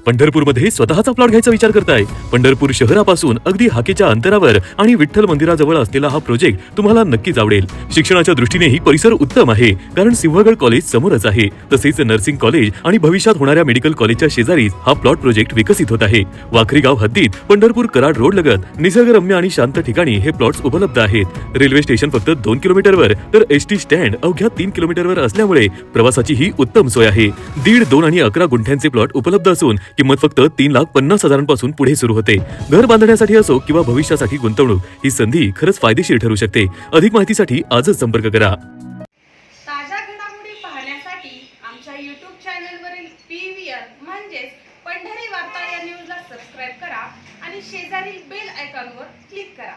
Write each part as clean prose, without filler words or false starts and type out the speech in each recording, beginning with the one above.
पंढरपूरमध्ये स्वतःचा प्लॉट घ्यायचा विचार करताय? पंढरपूर शहरापासून अगदी हाकेच्या अंतरावर आणि विठ्ठल मंदिराजवळ असलेला हा प्रोजेक्ट तुम्हाला नक्कीच आवडेल। शिक्षणाच्या दृष्टीनेही परिसर उत्तम आहे, कारण सिंहगड कॉलेज समोरच आहे। तसेच नर्सिंग कॉलेज आणि भविष्यात होणाऱ्या मेडिकल कॉलेजच्या शेजारीच हा प्लॉट प्रोजेक्ट विकसित होत आहे। वाखरी गाव हद्दीत पंढरपूर कराड रोड लगत निसर्गरम्य आणि शांत ठिकाणी हे प्लॉट्स उपलब्ध आहेत। रेल्वे स्टेशन फक्त 2 किलोमीटरवर तर एसटी स्टँड अवघ्या 3 किलोमीटरवर असल्यामुळे प्रवासाची ही उत्तम सोय आहे। 1.5, 2 आणि 11 गुंठ्यांचे प्लॉट उपलब्ध असून किंमत फक्त 3,50,000 पुढे सुरू होते। घर बांधण्यासाठी असो किंवा भविष्यासाठी गुंतवणूक, ही संधी खरंच फायदेशीर ठरू शकते। अधिक माहितीसाठी आजच संपर्क करा। ताज्या घडामोडी पाहण्यासाठी आमच्या YouTube चॅनलवरील PVR म्हणजेच पंढरी वार्ता या न्यूजला सबस्क्राइब करा आणि शेजारील बेल आयकॉनवर क्लिक करा।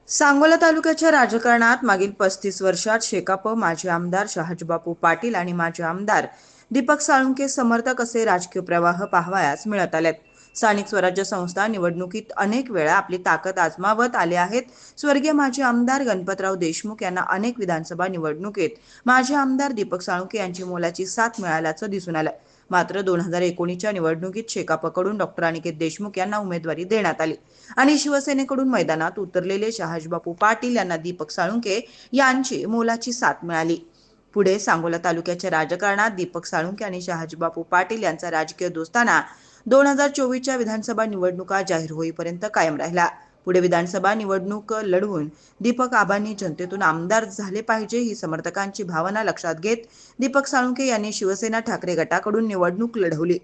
सांगोला तालुक्याच्या राजकारणात मागील 35 वर्षात शेकाप माजी आमदार शहाजीबापू पाटील आणि माजी आमदार दीपक साळुंखे समर्थक असे राजकीय प्रवाह पाहावयास मिळत आलेत। स्थानिक स्वराज्य संस्था निवडणुकीत अनेक वेळा आपली ताकद आजमावत आले आहेत। स्वर्गीय माजी आमदार गणपतराव देशमुख यांना अनेक विधानसभा निवडणुकीत माजी आमदार दीपक साळुंखे यांची मोलाची साथ मिळाल्याचं दिसून आलं। मात्र 2019च्या निवडणुकीत शेकापकडून डॉक्टर अनिकेत देशमुख यांना उमेदवारी देण्यात आली आणि शिवसेनेकडून मैदानात उतरलेले शहाजीबापू पाटील यांना दीपक साळुंखे यांची मोलाची साथ मिळाली। पुढे सांगोला तालुक्याच्या राजकारणात दीपक साळुंखे आणि शहाजीबापू पाटील यांचा राजकीय दोस्ताना 2024च्या विधानसभा निवडणुका जाहीर होईपर्यंत कायम राहिला। पुढे विधानसभा निवडणूक लढवून दीपक आबांनी जनतेतून आमदार झाले पाहिजे ही समर्थकांची भावना लक्षात घेत दीपक साळुंखे यांनी शिवसेना ठाकरे गटाकडून निवडणूक लढवली।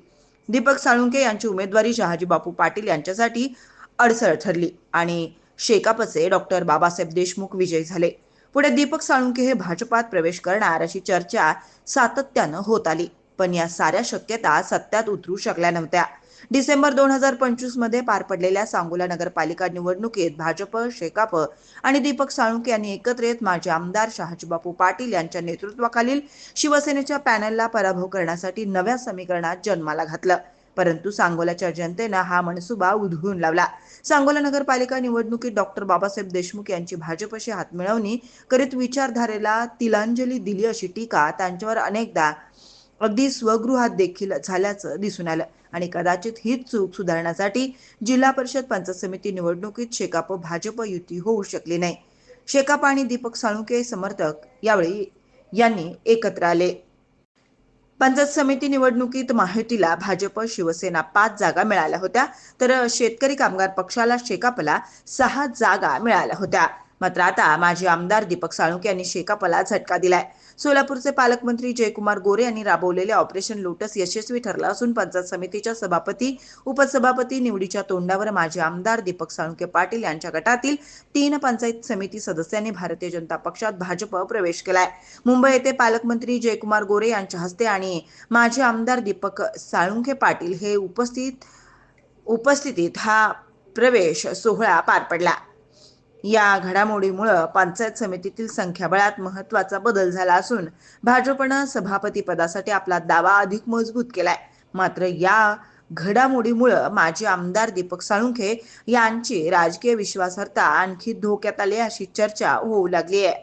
दीपक साळुंखे यांची उमेदवारी शहाजीबापू पाटील यांच्यासाठी अडसर ठरली आणि शेकापचे डॉक्टर बाबासाहेब देशमुख विजयी झाले। पुढे दीपक साळुंखे हे भाजपात प्रवेश करणार अशी चर्चा सातत्यानं होत आली, पण या साऱ्या शक्यता सत्यात उतरू शकल्या नव्हत्या। डिसेंबर 2025 मध्ये पार पडलेल्या सांगोला नगरपालिका निवडणुकीत भाजप, शेकाप आणि दीपक साळुंखे यांनी एकत्र येत माजी आमदार शहाजीबापू पाटील यांच्या नेतृत्वाखालील शिवसेनेच्या पॅनलला पराभव करण्यासाठी नव्या समीकरणात जन्माला घातलं। परंतु सांगोल्याच्या जनतेनं हा मनसुबा उधळून लावला। सांगोला नगरपालिका निवडणुकीत डॉक्टर बाबासाहेब देशमुख यांची भाजपशी हातमिळवणी करीत विचारधारेला तिलांजली दिली अशी टीका त्यांच्यावर अनेकदा अगदी स्वगृहात देखील झाल्याचं दिसून आलं आणि कदाचित हीच चूक सुधारण्यासाठी जिल्हा परिषद पंचायत समिती निवडणुकीत शेकाप भाजप युती होऊ शकली नाही। शेकाप आणि दीपक साळुंखे समर्थक यावेळी यांनी एकत्र आले। पंचायत समिती निवडणुकीत महायुतीला भाजप, शिवसेना 5 जागा मिळाल्या होत्या, तर शेतकरी कामगार पक्षाला शेकापला 6 जागा मिळाल्या होत्या। मात्र आता माजी आमदार दीपक साळुंखे यांनी शेकापला झटका दिलाय। सोलापूरचे पालकमंत्री जयकुमार गोरे यांनी राबवलेले ऑपरेशन लोटस यशस्वी ठरलं असून पंचायत समितीच्या सभापती, उपसभापती निवडीच्या तोंडावर माजी आमदार दीपक साळुंखे पाटील यांच्या गटातील 3 पंचायत समिती सदस्यांनी भारतीय जनता पक्षात भाजप प्रवेश केलाय। मुंबई येथे पालकमंत्री जयकुमार गोरे यांच्या हस्ते आणि माजी आमदार दीपक साळुंखे पाटील हे उपस्थितीत हा प्रवेश सोहळा पार पडला। या घडामोडीमुळे पंचायत समितीतील संख्याबळात महत्त्वाचा बदल झाला असून भाजपनं सभापती पदासाठी आपला दावा अधिक मजबूत केलाय। मात्र या घडामोडीमुळे माजी आमदार दीपक साळुंखे यांची राजकीय विश्वासार्हता आणखी धोक्यात आली अशी चर्चा होऊ लागली आहे।